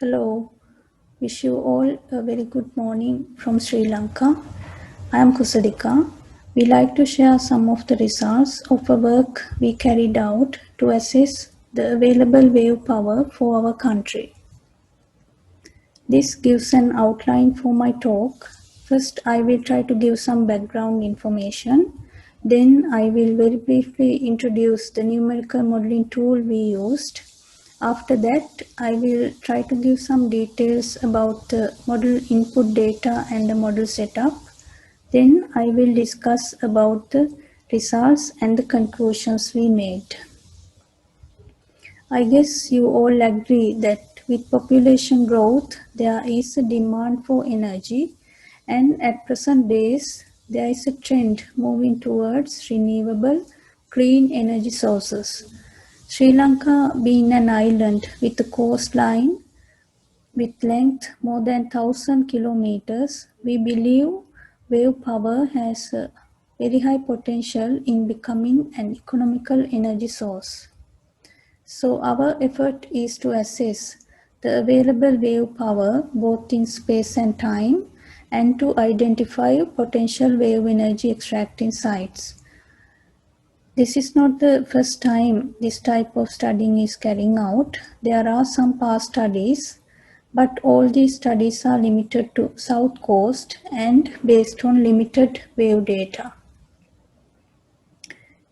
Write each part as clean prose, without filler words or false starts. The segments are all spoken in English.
Hello, wish you all a very good morning from Sri Lanka. I am Kusadika. We like to share some of the results of a work we carried out to assess the available wave power for our country. This gives an outline for my talk. First, I will try to give some background information. Then, I will very briefly introduce the numerical modeling tool we used. After that, I will try to give some details about the model input data and the model setup. Then, I will discuss about the results and the conclusions we made. I guess you all agree that with population growth, there is a demand for energy, and at present days, there is a trend moving towards renewable, clean energy sources. Sri Lanka being an island with a coastline with length more than 1,000 kilometers, we believe wave power has a very high potential in becoming an economical energy source. So our effort is to assess the available wave power both in space and time and to identify potential wave energy extracting sites. This is not the first time this type of studying is carrying out. There are some past studies, but all these studies are limited to South Coast and based on limited wave data.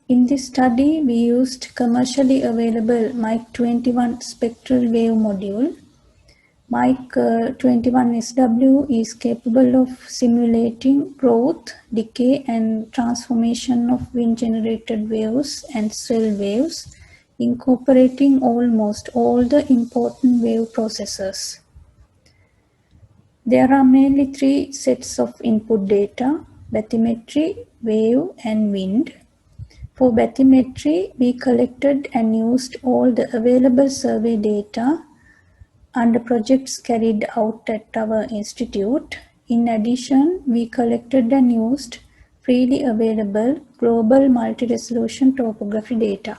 In this study, we used commercially available Mike 21 spectral wave module. Mike 21SW is capable of simulating growth, decay, and transformation of wind-generated waves and swell waves, incorporating almost all the important wave processes. There are mainly three sets of input data: bathymetry, wave, and wind. For bathymetry, we collected and used all the available survey data under projects carried out at our institute. In addition, we collected and used freely available global multi-resolution topography data.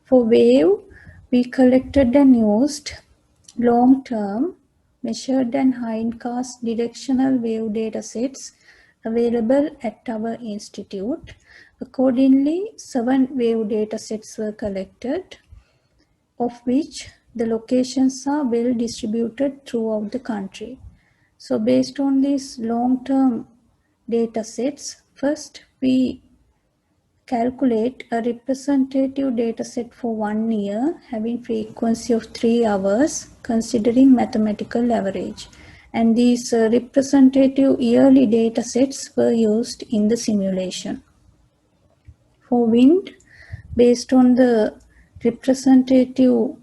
For wave, we collected and used long-term, measured and hindcast directional wave datasets available at our institute. Accordingly, 7 wave datasets were collected, of which the locations are well distributed throughout the country. So based on these long-term datasets, first we calculate a representative dataset for 1 year having frequency of 3 hours considering mathematical average. And these representative yearly datasets were used in the simulation. For wind, based on the representative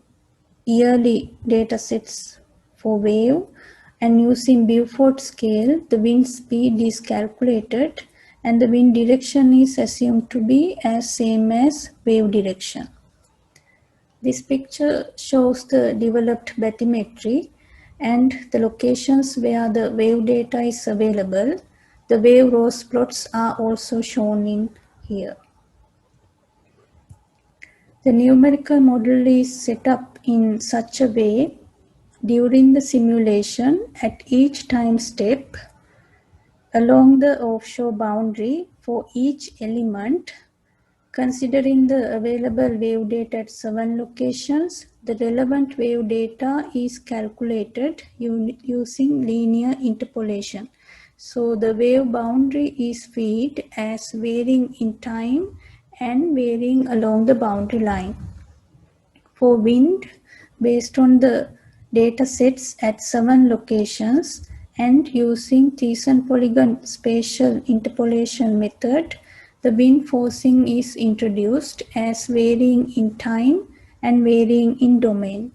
yearly datasets for wave and using Beaufort scale, the wind speed is calculated and the wind direction is assumed to be as same as wave direction. This picture shows the developed bathymetry and the locations where the wave data is available. The wave rose plots are also shown in here. The numerical model is set up in such a way during the simulation at each time step along the offshore boundary for each element, considering the available wave data at 7 locations, the relevant wave data is calculated using linear interpolation. So the wave boundary is fed as varying in time and varying along the boundary line. For wind, based on the data sets at 7 locations and using Thiessen-Polygon spatial interpolation method, the wind forcing is introduced as varying in time and varying in domain.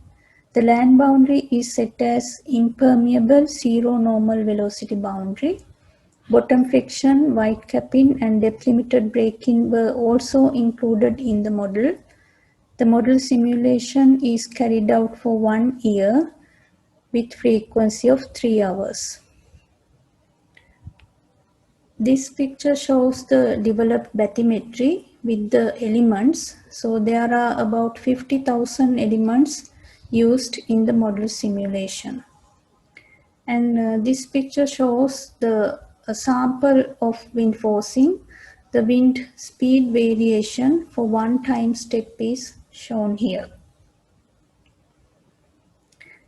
The land boundary is set as impermeable zero normal velocity boundary. Bottom friction, white capping, and depth limited braking were also included in the model. The model simulation is carried out for 1 year with frequency of 3 hours. This picture shows the developed bathymetry with the elements. So there are about 50,000 elements used in the model simulation. And this picture shows a sample of wind forcing. The wind speed variation for one time step is shown here.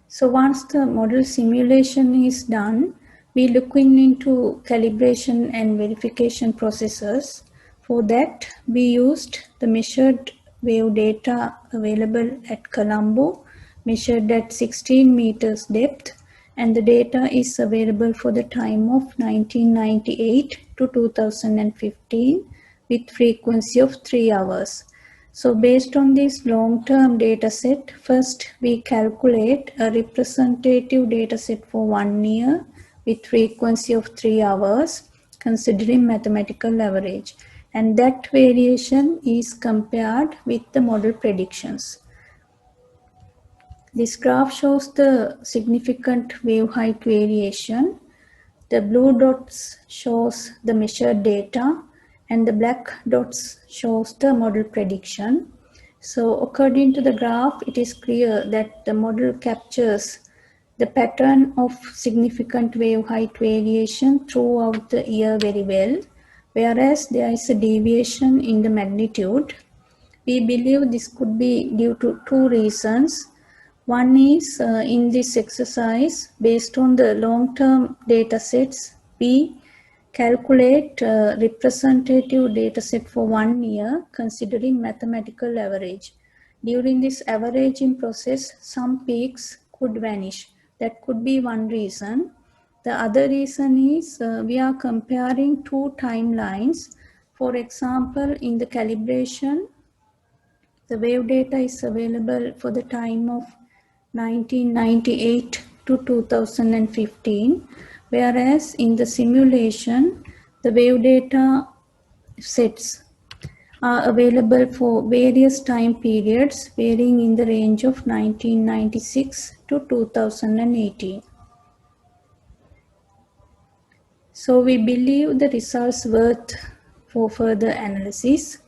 So once the model simulation is done, we looking into calibration and verification processes. For that, we used the measured wave data available at Colombo, measured at 16 meters depth, and the data is available for the time of 1998 to 2015 with frequency of 3 hours. So based on this long-term data set, first we calculate a representative data set for 1 year with frequency of 3 hours considering mathematical average. And that variation is compared with the model predictions. This graph shows the significant wave height variation. The blue dots shows the measured data and the black dots shows the model prediction. So according to the graph, it is clear that the model captures the pattern of significant wave height variation throughout the year very well, whereas there is a deviation in the magnitude. We believe this could be due to two reasons. One is in this exercise, based on the long-term data sets, we calculate representative data set for 1 year considering mathematical average. During this averaging process, some peaks could vanish. That could be one reason. The other reason is we are comparing two timelines. For example, in the calibration, the wave data is available for the time of 1998 to 2015, whereas in the simulation, the wave data sets are available for various time periods varying in the range of 1996 to 2018. So we believe the results worth for further analysis,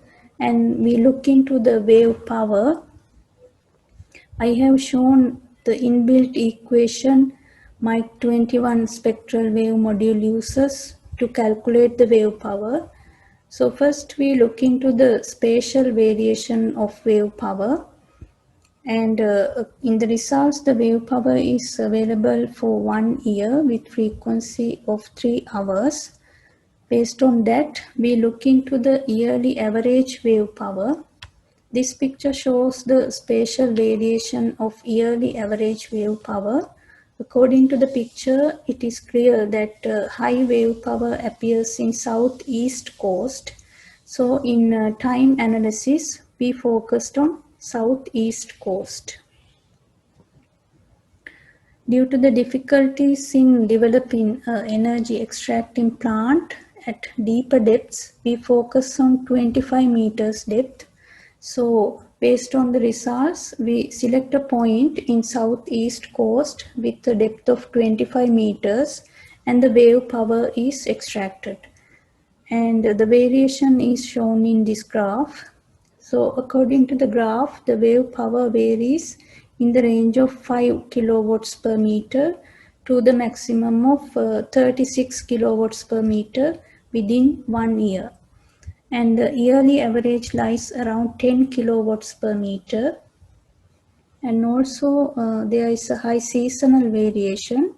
and we look into the wave power. I have shown the inbuilt equation Mike 21 spectral wave module uses to calculate the wave power. So first we look into the spatial variation of wave power, and in the results the wave power is available for 1 year with frequency of 3 hours. Based on that, we look into the yearly average wave power. This picture shows the spatial variation of yearly average wave power. According to the picture, it is clear that high wave power appears in southeast coast. So in time analysis, we focused on southeast coast. Due to the difficulties in developing energy extracting plant at deeper depths, we focus on 25 meters depth. So based on the results, we select a point in southeast coast with a depth of 25 meters and the wave power is extracted. And the variation is shown in this graph. So according to the graph, the wave power varies in the range of 5 kilowatts per meter to the maximum of 36 kilowatts per meter within 1 year. And the yearly average lies around 10 kilowatts per meter. And also there is a high seasonal variation.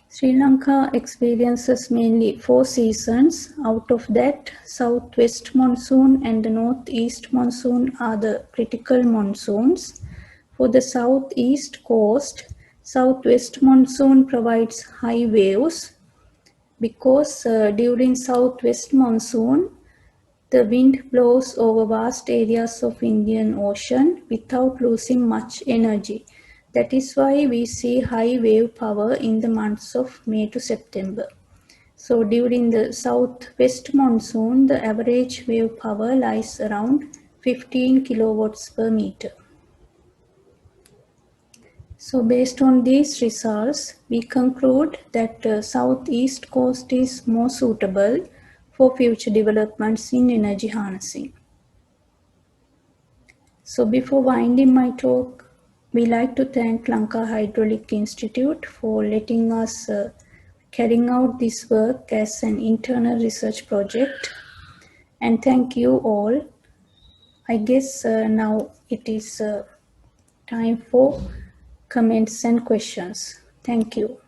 Sri Lanka experiences mainly 4 seasons. Out of that, southwest monsoon and the northeast monsoon are the critical monsoons. For the southeast coast, southwest monsoon provides high waves because during southwest monsoon, the wind blows over vast areas of Indian Ocean without losing much energy. That is why we see high wave power in the months of May to September. So during the southwest monsoon, the average wave power lies around 15 kilowatts per meter. So based on these results, we conclude that southeast coast is more suitable for future developments in energy harnessing. So before winding my talk, We like to thank Lanka Hydraulic Institute for letting us carrying out this work as an internal research project. And thank you all. I guess now it is time for comments and questions. Thank you.